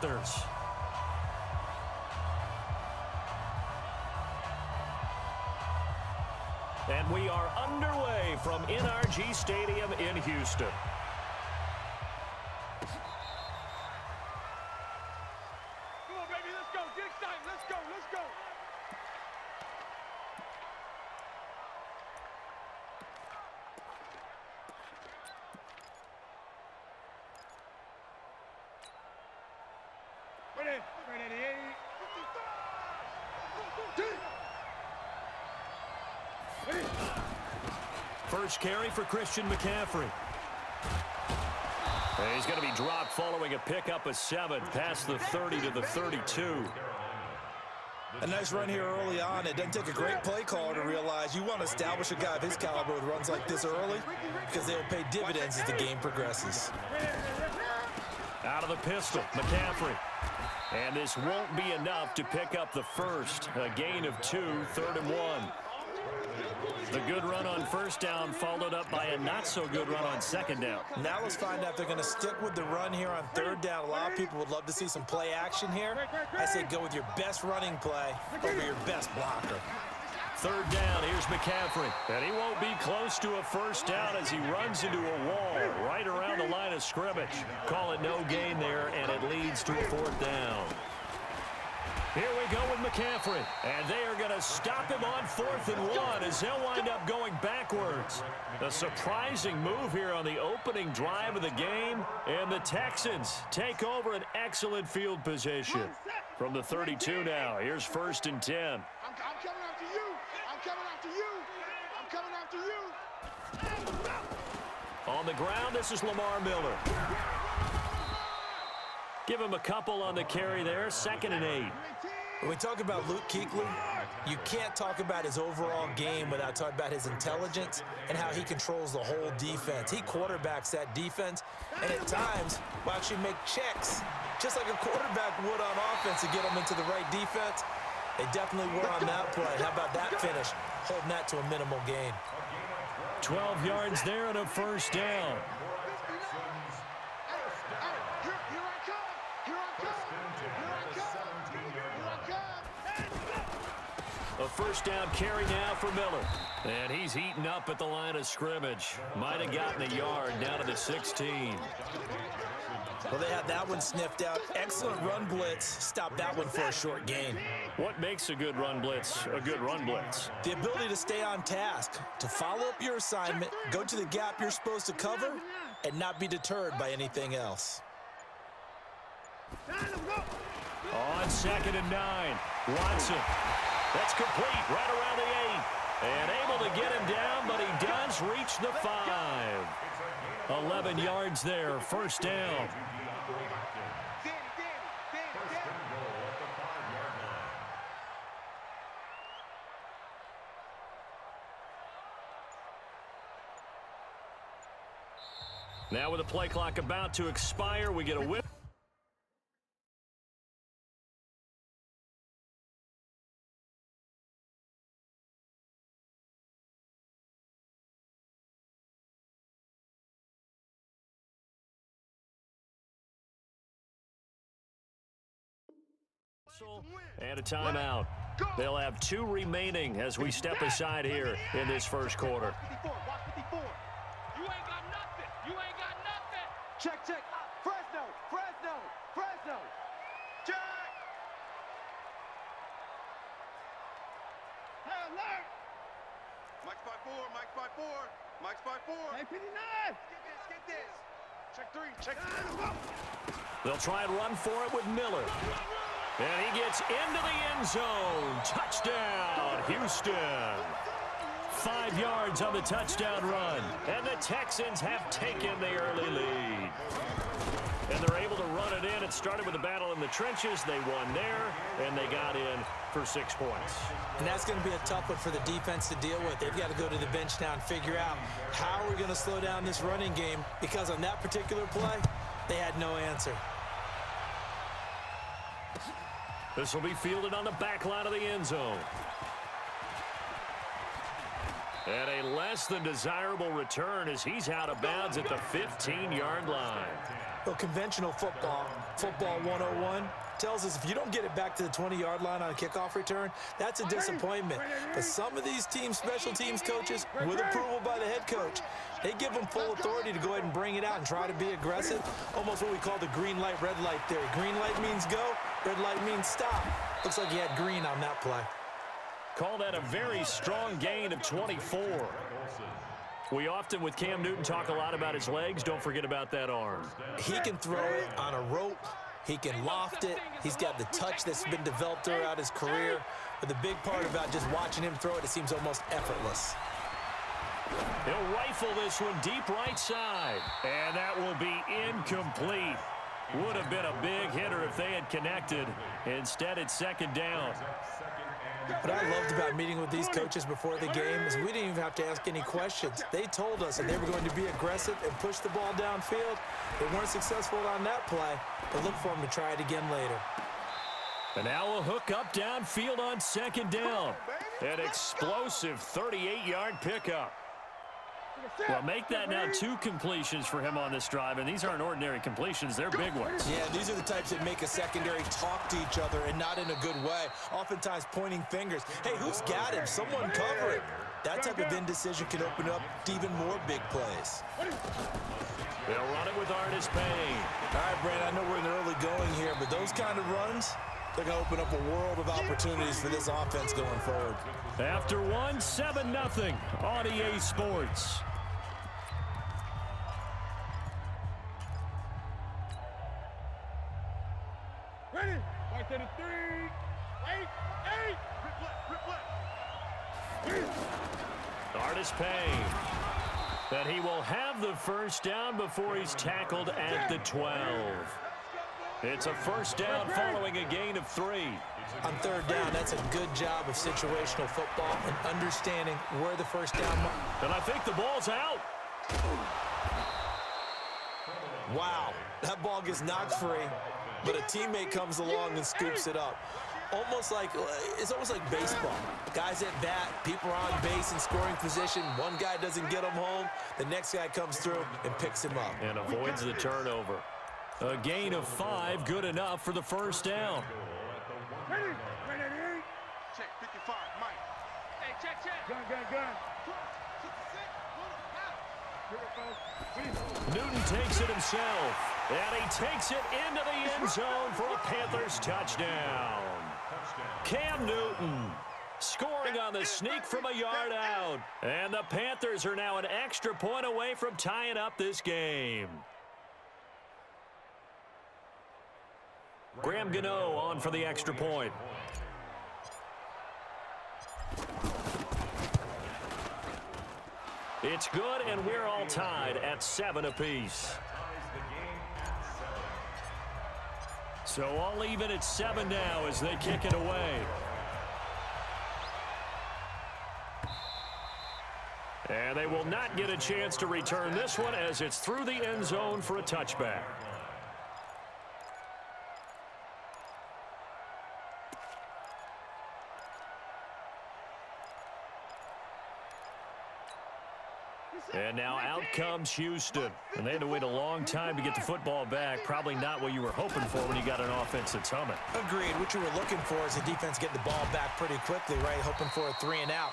Panthers. And we are underway from NRG Stadium in Houston. Come on, baby, let's go. Get excited. Let's go. Let's go. Ready. Ready. First carry for Christian McCaffrey. And he's going to be dropped following a pickup of 7 past the 30 to the 32. A nice run here early on. It doesn't take a great play caller to realize you want to establish a guy of his caliber with runs like this early because they'll pay dividends as the game progresses. Out of the pistol, McCaffrey. And this won't be enough to pick up the first. A gain of 2, 3rd and 1. The good run on first down followed up by a not-so-good run on second down. Now let's find out if they're going to stick with the run here on 3rd down. A lot of people would love to see some play action here. I say go with your best running play over your best blocker. 3rd down, here's McCaffrey. And he won't be close to a first down as he runs into a wall right around the line of scrimmage. Call it no gain there, and it leads to a 4th down. Here we go with McCaffrey, and they are going to stop him on 4th and 1 as they'll wind up going backwards. A surprising move here on the opening drive of the game, and the Texans take over an excellent field position. From the 32 now, here's 1st and 10. I'm coming after you. I'm coming after you. I'm coming after you. On the ground, this is Lamar Miller. Give him a couple on the carry there, 2nd and 8. When we talk about Luke Kuechly, you can't talk about his overall game without talking about his intelligence and how he controls the whole defense. He quarterbacks that defense, and at times will actually make checks, just like a quarterback would on offense to get them into the right defense. They definitely were on that play. How about that finish, holding that to a minimal gain. 12 yards there and a 1st down. A 1st down carry now for Miller. And he's eaten up at the line of scrimmage. Might have gotten a yard down to the 16. Well, they had that one sniffed out. Excellent run blitz. Stopped that one for a short gain. What makes a good run blitz a good run blitz? The ability to stay on task, to follow up your assignment, go to the gap you're supposed to cover, and not be deterred by anything else. On 2nd and 9, Watson. That's complete right around the 8. And able to get him down, but he does reach the 5. 11 yards there, 1st down. Now with the play clock about to expire, we get a whip. And a timeout. They'll have 2 remaining as we step aside here in this first quarter. You ain't got nothing. You ain't got nothing. Check. Fresno. Check. Hey, alert. Mike spot 4. Hey, PD9. Get this. Check 3. They'll try and run for it with Miller. And he gets into the end zone. Touchdown, Houston. 5 yards on the touchdown run. And the Texans have taken the early lead. And they're able to run it in. It started with a battle in the trenches. They won there, and they got in for 6 points. And that's going to be a tough one for the defense to deal with. They've got to go to the bench now and figure out how we're going to slow down this running game, because on that particular play, they had no answer. This will be fielded on the back line of the end zone. And a less than desirable return as he's out of bounds at the 15-yard line. Well, conventional football, Football 101 tells us if you don't get it back to the 20-yard line on a kickoff return, that's a disappointment. But some of these special teams coaches, with approval by the head coach, they give them full authority to go ahead and bring it out and try to be aggressive. Almost what we call the green light, red light theory. Green light means go, red light means stop. Looks like he had green on that play. Call that a very strong gain of 24. We often, with Cam Newton, talk a lot about his legs. Don't forget about that arm. He can throw it on a rope. He can loft it. He's got the touch that's been developed throughout his career. But the big part about just watching him throw it, it seems almost effortless. He'll rifle this one deep right side. And that will be incomplete. Would have been a big hitter if they had connected. Instead, it's second down. What I loved about meeting with these coaches before the game is we didn't even have to ask any questions. They told us that they were going to be aggressive and push the ball downfield. They weren't successful on that play, but look for them to try it again later. And now a hook up downfield on second down. An explosive 38-yard pickup. Well, make that now 2 completions for him on this drive, and these aren't ordinary completions. They're big ones. Yeah, these are the types that make a secondary talk to each other and not in a good way. Oftentimes pointing fingers. Hey, who's got him? Someone cover it. That type of indecision can open up even more big plays. They'll run it with Artis Payne. All right, Brandon, I know we're in the early going here, but those kind of runs, they're going to open up a world of opportunities for this offense going forward. After one, 7-0 on EA Sports. Ready? Right to the 3. 8. Artis Payne. But he will have the first down before he's tackled at the 12. It's a first down following a gain of 3. On third down, that's a good job of situational football and understanding where the first down. And I think the ball's out. Wow, that ball gets knocked free, but a teammate comes along and scoops it up. It's almost like baseball. Guys at bat, people are on base in scoring position. One guy doesn't get him home. The next guy comes through and picks him up. And avoids the turnover. A gain of 5, good enough for the first down. Ready? Ready? Check 55, Mike. Hey, check. Gun. Newton takes it himself. And he takes it into the end zone for a Panthers touchdown. Cam Newton scoring on the sneak from a yard out. And the Panthers are now an extra point away from tying up this game. Graham Gano on for the extra point. It's good, and we're all tied at 7 apiece. So all even at 7 now as they kick it away. And they will not get a chance to return this one as it's through the end zone for a touchback. And now out comes Houston. And they had to wait a long time to get the football back. Probably not what you were hoping for when you got an offense that's humming. Agreed. What you were looking for is the defense getting the ball back pretty quickly, right? Hoping for a 3 and out.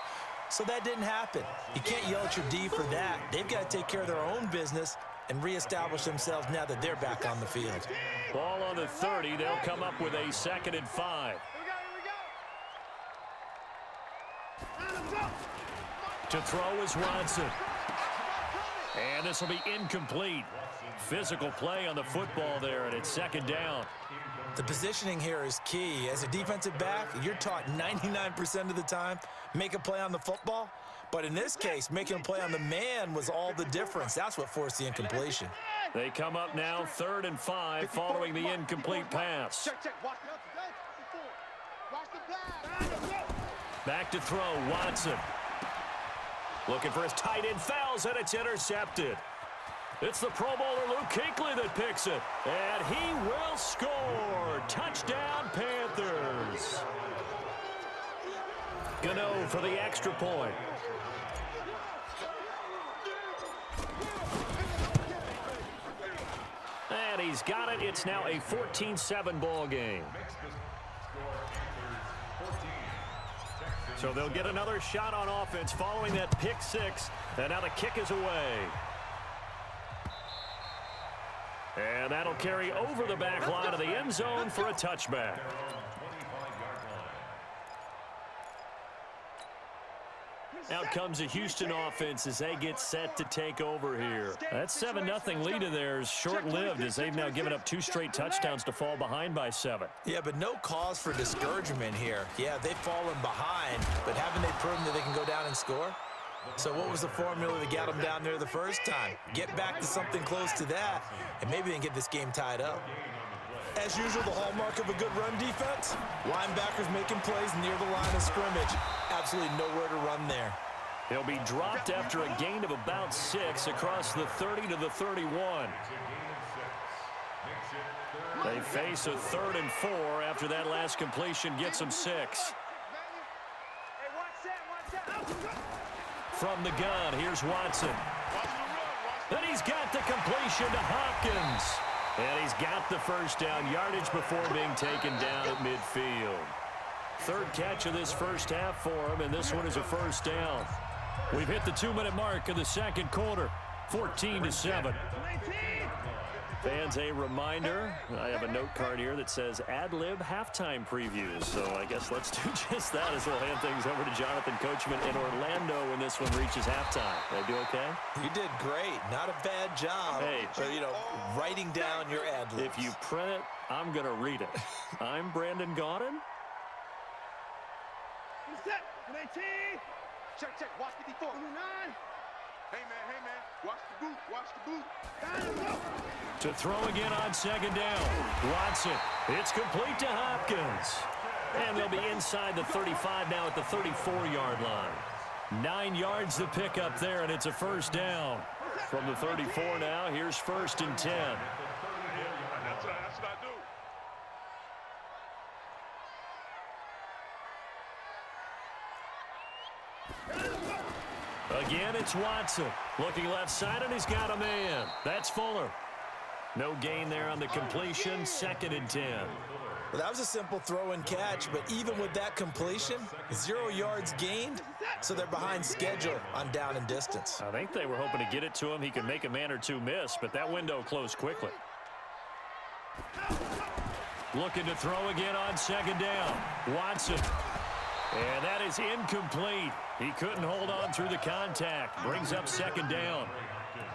So that didn't happen. You can't yell at your D for that. They've got to take care of their own business and reestablish themselves now that they're back on the field. Ball on the 30. They'll come up with a 2nd and 5. To throw is Watson. And this will be incomplete. Physical play on the football there, and it's 2nd down. The positioning here is key. As a defensive back, you're taught 99% of the time, make a play on the football. But in this case, making a play on the man was all the difference. That's what forced the incompletion. They come up now 3rd and 5 following the incomplete pass. Back to throw, Watson. Looking for his tight end, fouls, and it's intercepted. It's the Pro Bowler Luke Kuechly that picks it. And he will score. Touchdown, Panthers. Gano for the extra point. And he's he's got it. It's now a 14-7 ball game. So they'll get another shot on offense following that pick six. And now the kick is away. And that'll carry over the back line of the end zone for a touchback. Out comes the Houston offense as they get set to take over here. That 7-0 lead of theirs short-lived as they've now given up 2 straight touchdowns to fall behind by 7. Yeah, but no cause for discouragement here. Yeah, they've fallen behind, but haven't they proven that they can go down and score? So what was the formula that got them down there the first time? Get back to something close to that, and maybe they can get this game tied up. As usual, the hallmark of a good run defense, linebackers making plays near the line of scrimmage. Absolutely nowhere to run there. He'll be dropped after a gain of about 6 across the 30 to the 31. They face a 3rd and 4 after that last completion gets them 6. From the gun, here's Watson. And he's got the completion to Hopkins. And he's got the first down yardage before being taken down at midfield. 3rd catch of this first half for him, and this one is a first down. We've hit the 2-minute mark of the second quarter, 14-7. Fans, a reminder, I have a note card here that says ad-lib halftime previews. So I guess let's do just that as we'll hand things over to Jonathan Coachman in Orlando when this one reaches halftime. Did I do okay? You did great. Not a bad job. Hey. Writing down your ad-libs. If you print it, I'm going to read it. I'm Brandon Gaudin. Set. 18. Check. Watch 54. 9. Hey, man. Watch the boot. Watch the boot. To throw again on second down. Watson. It's complete to Hopkins. And they'll be inside the 35 now at the 34-yard line. 9 yards to pick up there, and it's a first down. From the 34 now, here's 1st and 10. That's what I do. Again, it's Watson. Looking left side, and he's got a man. That's Fuller. No gain there on the completion. 2nd and 10. Well, that was a simple throw and catch, but even with that completion, 0 yards gained, so they're behind schedule on down and distance. I think they were hoping to get it to him. He could make a man or two miss, but that window closed quickly. Looking to throw again on second down. Watson. And that is incomplete. He couldn't hold on through the contact. Brings up 2nd down.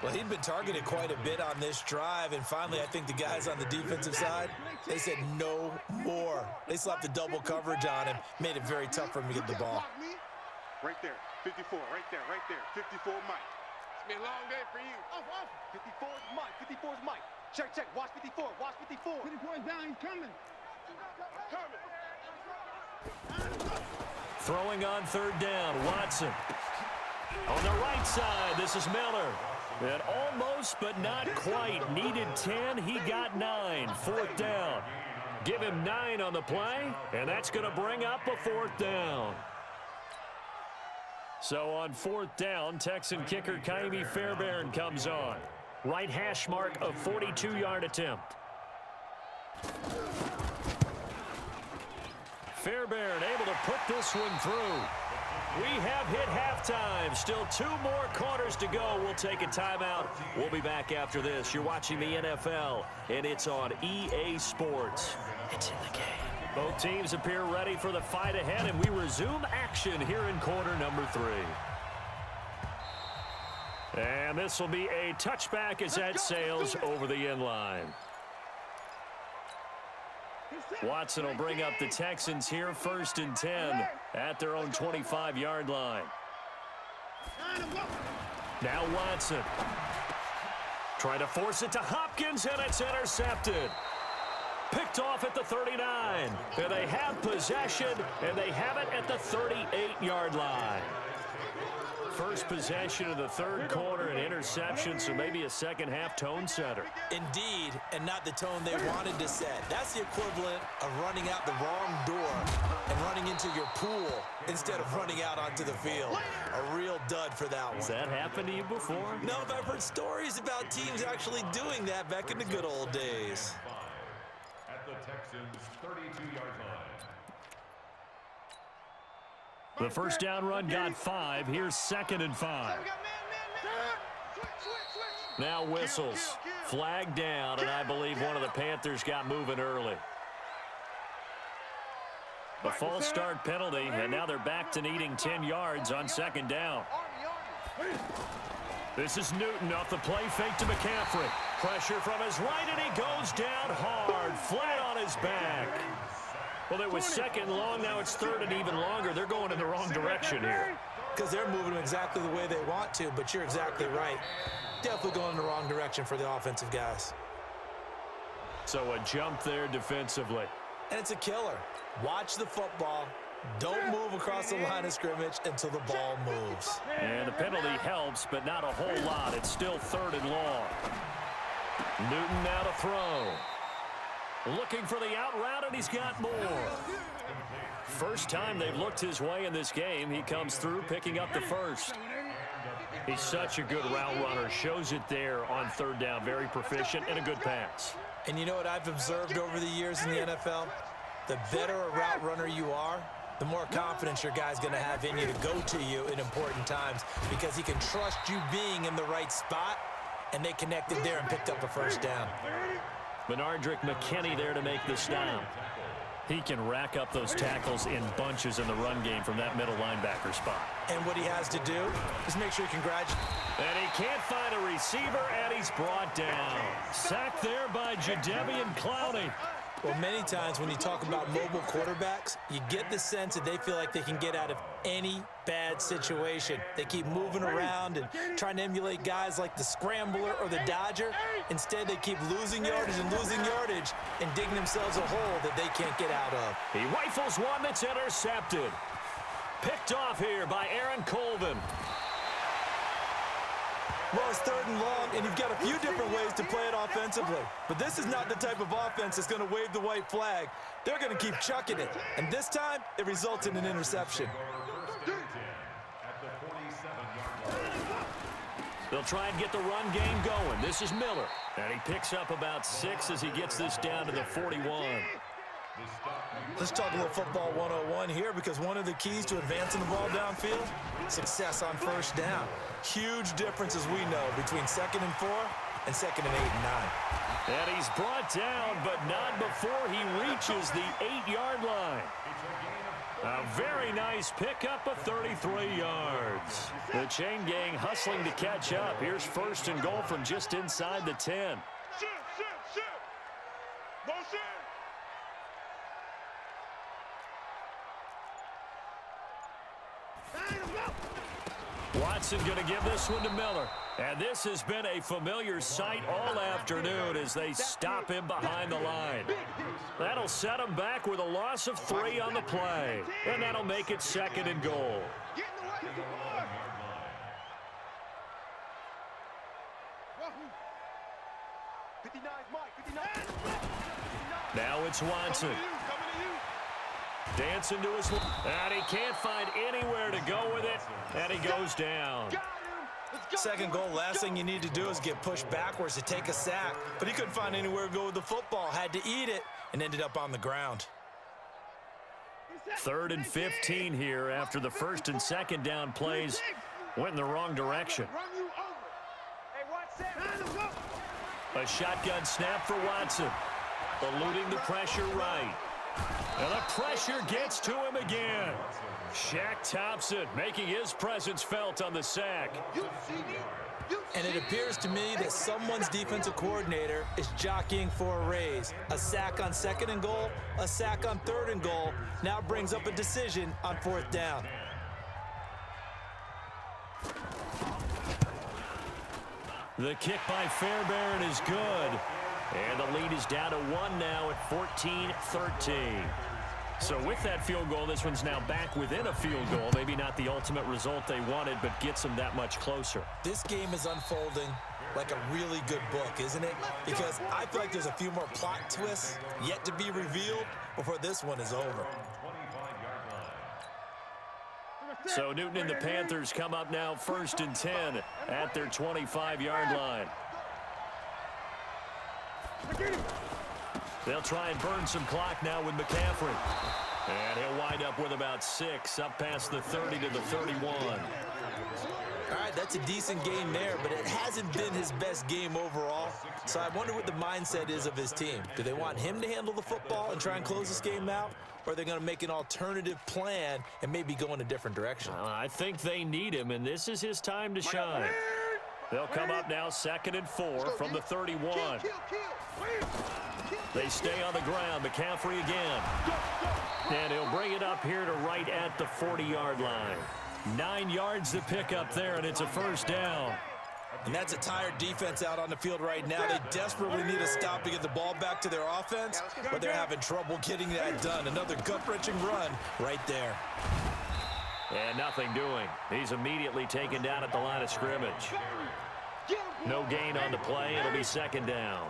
Well, he'd been targeted quite a bit on this drive, and finally I think the guys on the defensive side, they said no more. They slapped the double coverage on him, made it very tough for him to get the ball. Right there, 54, right there, 54 Mike. It's been a long day for you. 54 is Mike, 54 is Mike. Check, watch 54, watch 54. 54 is down, he's coming. Throwing on 3rd down, Watson. On the right side, this is Miller. And almost, but not quite. Needed 10, he got 9. 4th down. Give him 9 on the play, and that's going to bring up a 4th down. So on 4th down, Texan kicker Ka'imi Fairbairn comes on. Right hash mark of 42-yard attempt. Fairbairn able to put this one through. We have hit halftime. Still 2 more quarters to go. We'll take a timeout. We'll be back after this. You're watching the NFL, and it's on EA Sports. It's in the game. Both teams appear ready for the fight ahead, and we resume action here in quarter number 3. And this will be a touchback as that sails over the end line. Watson will bring up the Texans here, 1st and 10 at their own 25-yard line. Now Watson. Trying to force it to Hopkins, and it's intercepted. Picked off at the 39. And they have possession, and they have it at the 38-yard line. first possession of the third quarter, an interception, so maybe a second-half tone setter. Indeed, and not the tone they wanted to set. That's the equivalent of running out the wrong door and running into your pool instead of running out onto the field. A real dud for that one. Has that happened to you before? No, but I've heard stories about teams actually doing that back in the good old days. At the Texans' 32-yard line. The first down run got 5. Here's 2nd and 5. Now whistles. Flag down, and I believe one of the Panthers got moving early. A false start penalty, and now they're back to needing 10 yards on 2nd down. This is Newton off the play fake to McCaffrey. Pressure from his right, and he goes down hard, flat on his back. Well, it was 2nd long, now it's 3rd and even longer. They're going in the wrong direction here. Because they're moving exactly the way they want to, but you're exactly right. Definitely going in the wrong direction for the offensive guys. So a jump there defensively. And it's a killer. Watch the football. Don't move across the line of scrimmage until the ball moves. And the penalty helps, but not a whole lot. It's still 3rd and long. Newton now to throw. Looking for the out route, and he's got more. First time they've looked his way in this game. He comes through picking up the first. He's such a good route runner. Shows it there on 3rd down. Very proficient and a good pass. And you know what I've observed over the years in the NFL? The better a route runner you are, the more confidence your guy's going to have in you to go to you in important times because he can trust you being in the right spot, and they connected there and picked up a first down. Benardrick McKinney there to make the stop. He can rack up those tackles in bunches in the run game from that middle linebacker spot. And what he has to do is make sure he congratulates. And he can't find a receiver, and he's brought down. Sacked there by Jadeveon Clowney. Well, many times when you talk about mobile quarterbacks, you get the sense that they feel like they can get out of any bad situation. They keep moving around and trying to emulate guys like the Scrambler or the Dodger. Instead, they keep losing yardage and digging themselves a hole that they can't get out of. He rifles one that's intercepted. Picked off here by Aaron Colvin. Well, it's 3rd and long, and you've got a few different ways to play it offensively. But this is not the type of offense that's going to wave the white flag. They're going to keep chucking it. And this time, it results in an interception. They'll try and get the run game going. This is Miller. And he picks up about 6 as he gets this down to the 41. Let's talk a little football 101 here, because one of the keys to advancing the ball downfield, success on 1st down. Huge difference, as we know, between 2nd and 4 and 2nd and 8 and 9. And he's brought down, but not before he reaches the 8-yard line. A very nice pickup of 33 yards. The chain gang hustling to catch up. Here's 1st and goal from just inside the 10. Watson going to give this one to Miller. And this has been a familiar sight all afternoon as they stop him behind the line. That'll set him back with a loss of 3 on the play. And that'll make it 2nd and goal. Now it's Watson. Dancing to his left, and he can't find anywhere to go with it, and he goes down. 2nd goal, last thing you need to do is get pushed backwards to take a sack, but he couldn't find anywhere to go with the football, had to eat it, and ended up on the ground. 3rd and 15 here after the 1st and 2nd down plays went in the wrong direction. A shotgun snap for Watson, eluding the pressure right. And the pressure gets to him again. Shaq Thompson making his presence felt on the sack. And it appears to me that someone's defensive coordinator is jockeying for a raise. A sack on 2nd and goal, a sack on 3rd and goal, now brings up a decision on 4th down. The kick by Fairbairn is good. And the lead is down to 1 now at 14-13. So with that field goal, this one's now back within a field goal. Maybe not the ultimate result they wanted, but gets them that much closer. This game is unfolding like a really good book, isn't it? Because I feel like there's a few more plot twists yet to be revealed before this one is over. So Newton and the Panthers come up now 1st and 10 at their 25-yard line. They'll try and burn some clock now with McCaffrey. And he'll wind up with about 6, up past the 30 to the 31. All right, that's a decent game there, but it hasn't been his best game overall. So I wonder what the mindset is of his team. Do they want him to handle the football and try and close this game out? Or are they going to make an alternative plan and maybe go in a different direction? I think they need him, and this is his time to shine. They'll come up now 2nd and 4 from the 31. They stay on the ground. McCaffrey again. And he'll bring it up here to right at the 40-yard line. 9 yards to pick up there, and it's a 1st down. And that's a tired defense out on the field right now. They desperately need a stop to get the ball back to their offense, but they're having trouble getting that done. Another gut-wrenching run right there. And nothing doing. He's immediately taken down at the line of scrimmage. No gain on the play. It'll be 2nd down.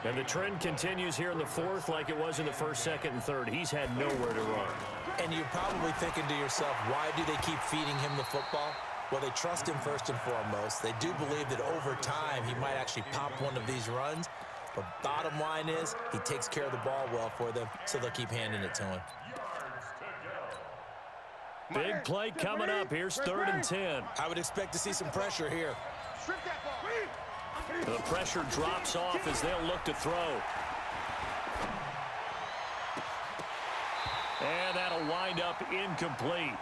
And the trend continues here in the 4th like it was in the 1st, 2nd, and 3rd. He's had nowhere to run. And you're probably thinking to yourself, why do they keep feeding him the football? Well, they trust him first and foremost. They do believe that over time he might actually pop one of these runs. But bottom line is he takes care of the ball well for them, so they'll keep handing it to him. Big play coming up. Here's 3rd and 10. I would expect to see some pressure here. The pressure drops off as they'll look to throw. And that'll wind up incomplete.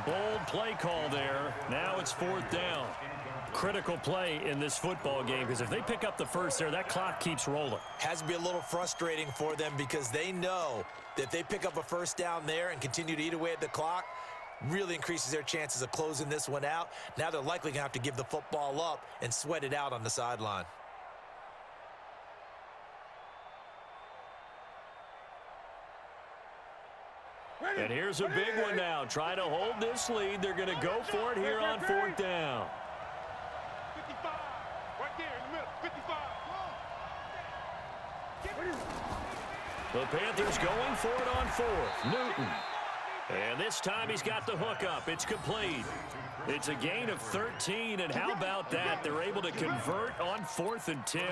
Bold play call there. Now it's 4th down. Critical play in this football game because if they pick up the 1st there, that clock keeps rolling. Has to be a little frustrating for them because they know that if they pick up a 1st down there and continue to eat away at the clock, really increases their chances of closing this one out. Now they're likely going to have to give the football up and sweat it out on the sideline. And here's a big one now. Trying to hold this lead. They're going to go for it here on 4th down. 55. Right there in the middle. 55. The Panthers going for it on 4th. Newton. And this time he's got the hook up. It's complete. It's a gain of 13, and how about that? They're able to convert on 4th and 10.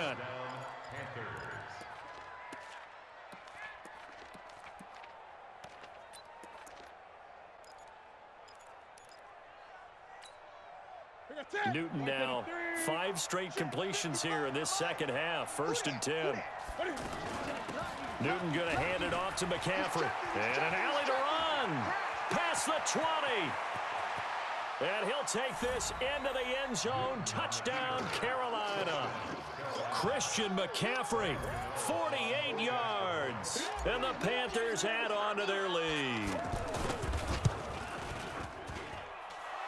Newton now 5 straight completions here in this 2nd half. 1st and 10. Newton going to hand it off to McCaffrey. And an alley to run. Past the 20. And he'll take this into the end zone. Touchdown, Carolina. Christian McCaffrey, 48 yards. And the Panthers add on to their lead.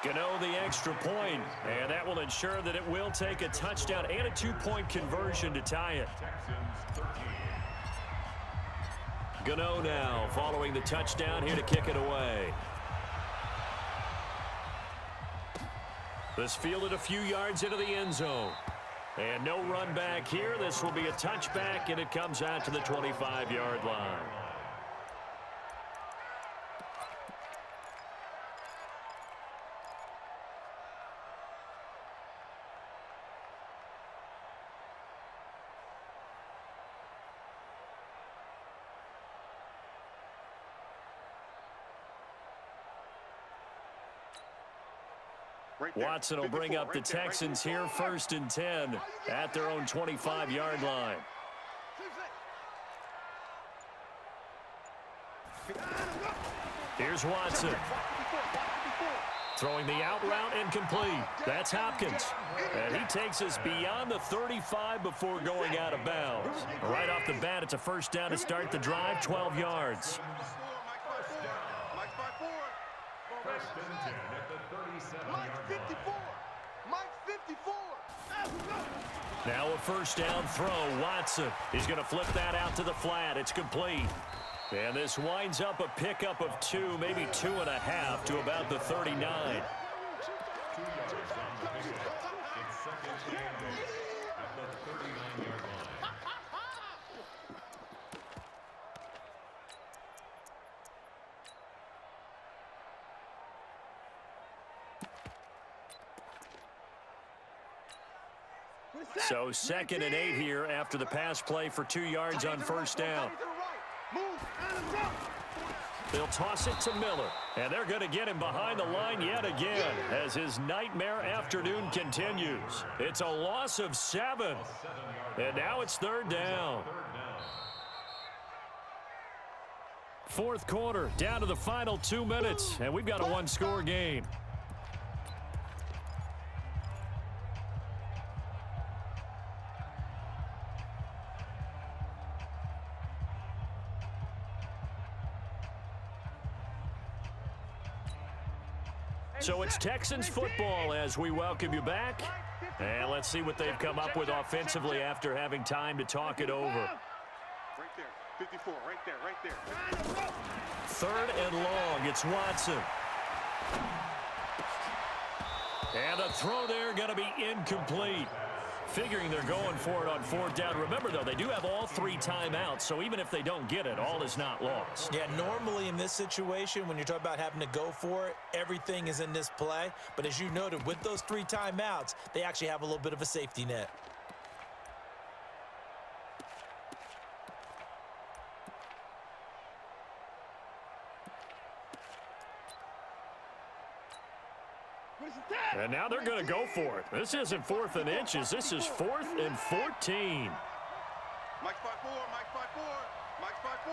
Gano the extra point, and that will ensure that it will take a touchdown and a 2-point conversion to tie it. Gano now following the touchdown here to kick it away. This fielded a few yards into the end zone. And no run back here. This will be a touchback, and it comes out to the 25-yard line. Watson will bring up the Texans here 1st and 10 at their own 25-yard line. Here's Watson. Throwing the out route incomplete. That's Hopkins. And he takes us beyond the 35 before going out of bounds. Right off the bat, it's a 1st down to start the drive, 12 yards. Now a 1st down throw. Watson. He's going to flip that out to the flat. It's complete. And this winds up a pickup of 2, maybe 2.5 to about the 39. 2 yards on the pickup. It's second and goal at the 39-yard line. So 2nd and 8 here after the pass play for 2 yards on first down. They'll toss it to Miller, and they're going to get him behind the line yet again as his nightmare afternoon continues. It's a loss of 7, and now it's 3rd down. 4th quarter, down to the final 2 minutes, and we've got a 1-score game. So it's Texans football as we welcome you back. And let's see what they've come up with offensively after having time to talk it over. Right there, 54, right there, right there. 3rd and long, it's Watson. And a throw there going to be incomplete. Figuring they're going for it on 4th down. Remember, though, they do have all 3 timeouts, so even if they don't get it, all is not lost. Yeah, normally in this situation, when you're talking about having to go for it, everything is in this play. But as you noted, with those 3 timeouts, they actually have a little bit of a safety net. And now they're going to go for it. This isn't 4th and inches. This is 4th and 14. Mike's 5-4, Mike's 5-4, Mike's 5-4.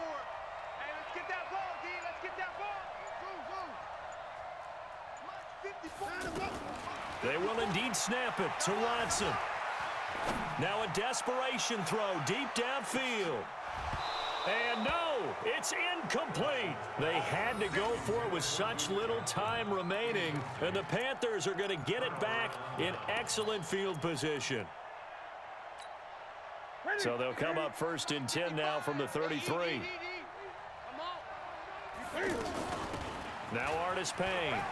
Hey, let's get that ball, D. Let's get that ball. Go, go. Mike's 54. They will indeed snap it to Watson. Now a desperation throw deep downfield. And no, it's incomplete. They had to go for it with such little time remaining, and the Panthers are going to get it back in excellent field position. So they'll come up 1st and 10 now from the 33. Now Artis Payne.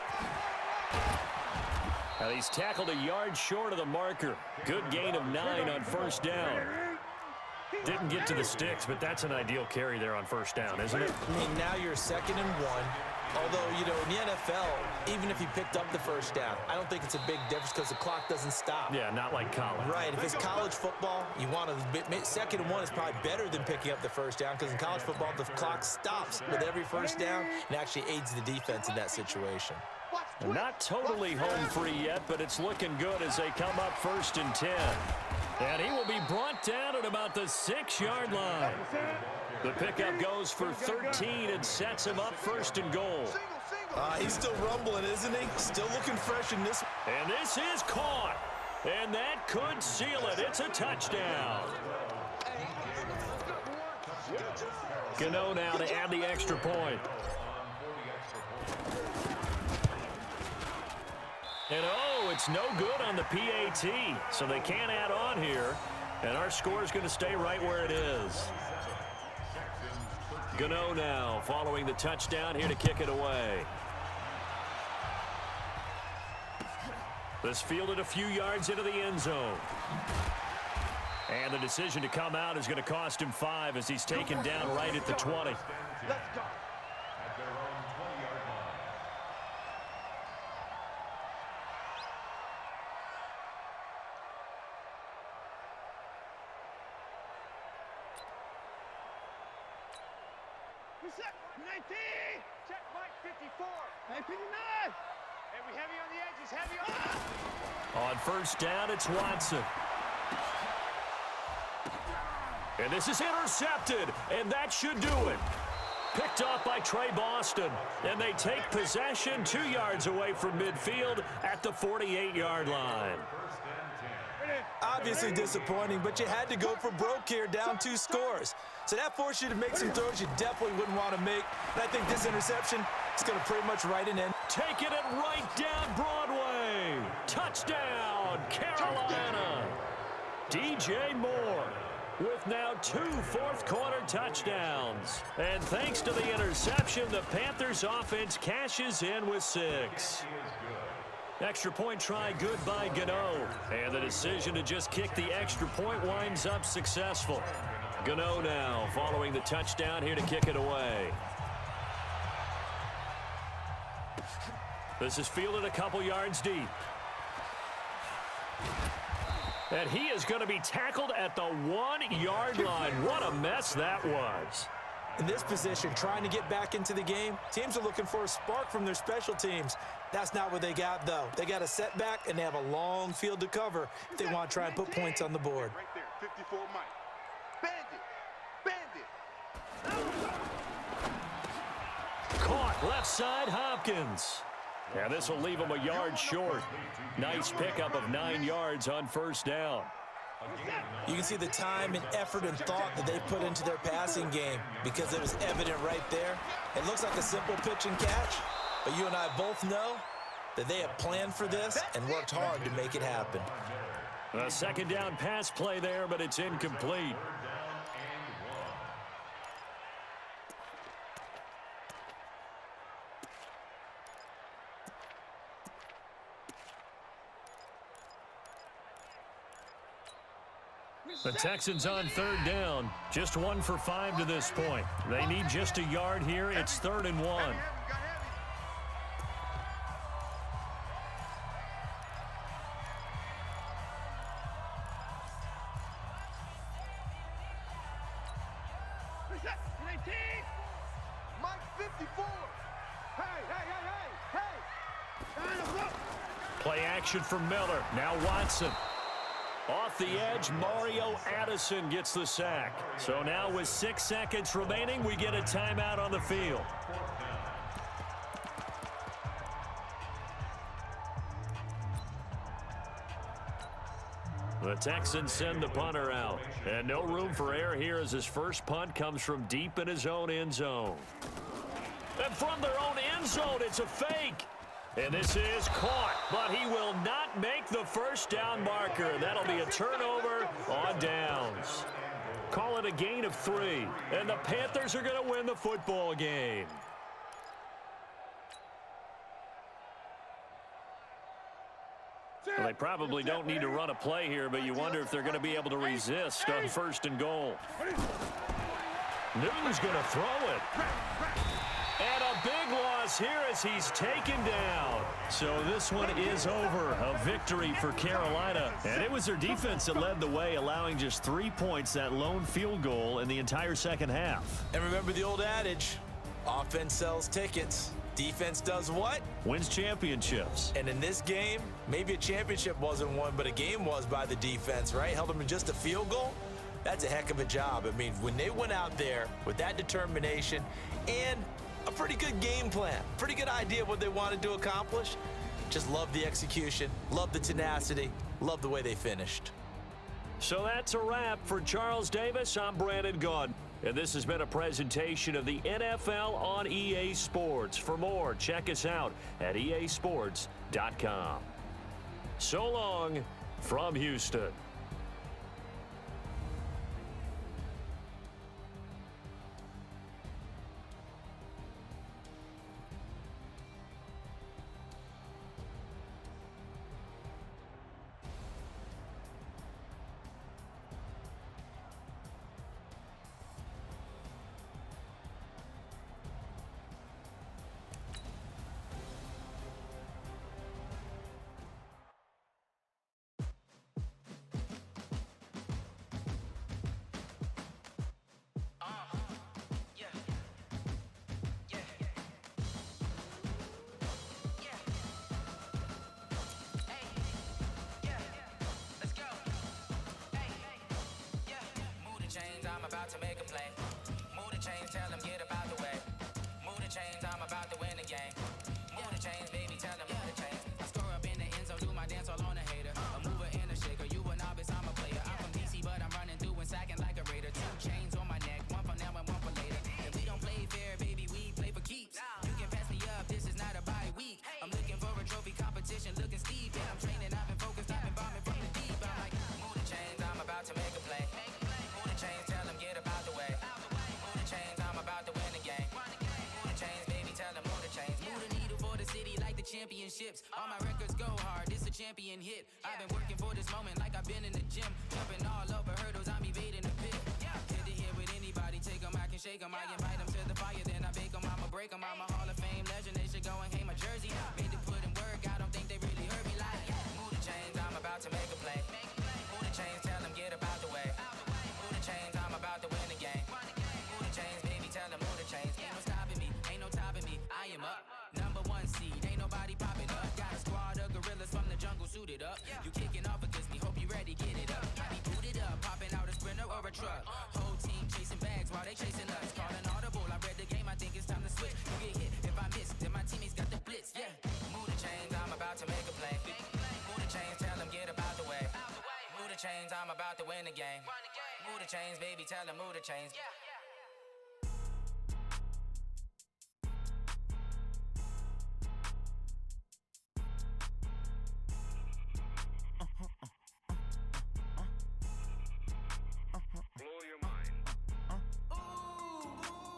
Now he's tackled a yard short of the marker. Good gain of 9 on 1st down. Didn't get to the sticks, but that's an ideal carry there on 1st down, isn't it? I mean, now you're 2nd and 1. Although, you know, in the NFL, even if you picked up the 1st down, I don't think it's a big difference because the clock doesn't stop. Yeah, not like college. Right. If it's college football, you want to 2nd and 1 is probably better than picking up the 1st down because in college football, the clock stops with every 1st down and actually aids the defense in that situation. Not totally home free yet, but it's looking good as they come up 1st and 10. And he will be brought down at about the 6-yard line. The pickup goes for 13 and sets him up 1st and goal. He's still rumbling, isn't he? Still looking fresh in this. And this is caught. And that could seal it. It's a touchdown. Gano now to add the extra point. And oh, it's no good on the PAT, so they can't add on here. And our score is going to stay right where it is. Gano now following the touchdown here to kick it away. This fielded a few yards into the end zone. And the decision to come out is going to cost him 5 as he's taken down right at the 20. Let's go. At their own 20-yard line. Reset. 19. Check Mike 54. Hey, 59. Hey, we heavy on the edges. Heavy on. On 1st down, it's Watson. And this is intercepted, and that should do it. Picked off by Trey Boston, and they take possession 2 yards away from midfield at the 48-yard line. Obviously disappointing, but you had to go for broke here, down 2 scores. So that forced you to make some throws you definitely wouldn't want to make. And I think this interception is going to pretty much write an end. Taking it right down Broadway. Touchdown, Carolina. DJ Moore. with now 2 fourth-quarter touchdowns. And thanks to the interception, the Panthers offense cashes in with 6. Extra point try good by Gano. And the decision to just kick the extra point winds up successful. Gano now following the touchdown here to kick it away. This is fielded a couple yards deep. And he is going to be tackled at the 1-yard line. What a mess that was. In this position, trying to get back into the game, teams are looking for a spark from their special teams. That's not what they got, though. They got a setback, and they have a long field to cover if they want to try and put points on the board. Right there, 54 Mike. Bandit. Caught left side, Hopkins. Yeah, this will leave him a yard short. Nice pickup of 9 yards on first down. You can see the time and effort and thought that they put into their passing game because it was evident right there. It looks like a simple pitch and catch, but you and I both know that they have planned for this and worked hard to make it happen. A second down pass play there, but it's incomplete. The Texans on third down. Just 1 for 5 to this point. They need just a yard here. It's 3rd and 1. Mike 54. Hey. Play action for Miller. Now Watson. Off the edge, Mario Addison gets the sack. So now with 6 seconds remaining, we get a timeout on the field. The Texans send the punter out. And no room for error here as his first punt comes from deep in his own end zone. And from their own end zone, it's a fake. And this is caught, but he will not make the first down marker. That'll be a turnover on downs. Call it a gain of 3, and the Panthers are going to win the football game. Well, they probably don't need to run a play here, but you wonder if they're going to be able to resist on 1st and goal. Newton's going to throw it. And a big loss here as he's taken down. So this one is over. A victory for Carolina. And it was their defense that led the way, allowing just 3 points, that lone field goal in the entire second half. And remember the old adage, offense sells tickets. Defense does what? Wins championships. And in this game, maybe a championship wasn't won, but a game was by the defense, right? Held them to just a field goal. That's a heck of a job. I mean, when they went out there with that determination and a pretty good game plan, pretty good idea of what they wanted to accomplish. Just love the execution, love the tenacity, love the way they finished. So that's a wrap for Charles Davis. I'm Brandon Gaudin. And this has been a presentation of the NFL on EA Sports. For more, check us out at easports.com. So long from Houston. championships. All my records go hard, this a champion hit. I've been working for this moment like I've been in the gym. Jumping all over hurdles, I'm evading the pit. Head to head with anybody, take them, I can shake them. I invite them to the fire, then I bake them, I'ma break them. I'm a Hall of Fame legend, they should go and hang my jersey. Made to put in work, I don't think they really heard me like. Move the chains, I'm about to make a play. Move the chains, tell them get up out the way. Move the chains, I'm about to win the game. Move the chains, baby, tell them move the chains. Ain't no stopping me, ain't no topping me. I am up, #1 seed, ain't nobody popping up. Got a squad of gorillas from the jungle suited up. You kicking off against me, hope you ready, get it up. I be booted up, popping out a sprinter or a truck. Whole team chasing bags while they chasing us. Calling audible, I read the game, I think it's time to switch. You get hit if I miss, then my teammates got the blitz, yeah. Move the chains, I'm about to make a play. Move the chains, tell them get up out the way. Move the chains, I'm about to win the game. Move the chains, baby, tell them move the chains. Blow your mind.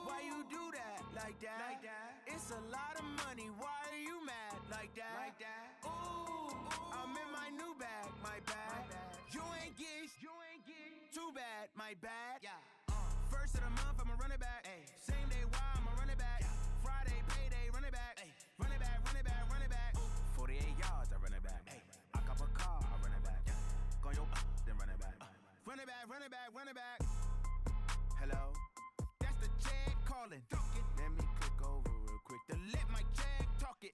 Why you do that like that? Like that? It's a lot of money. Why are you mad like that? Like that? Ooh, I'm in my new bag, my bad. You ain't get too bad, my bad. Yeah. First of the month, I'ma run it back. Ay. Same day, why I'ma run it back. Yeah. Friday, payday, run it back. Ay. Run it back, run it back, run it back. 48 yards, I run it back. Ay. I cop a car, I run it back. Yeah. Go yo, then run it back. Run it back, run it back, run it back. Hello? That's the Chad calling. Let me click over real quick to let my Chad talk it.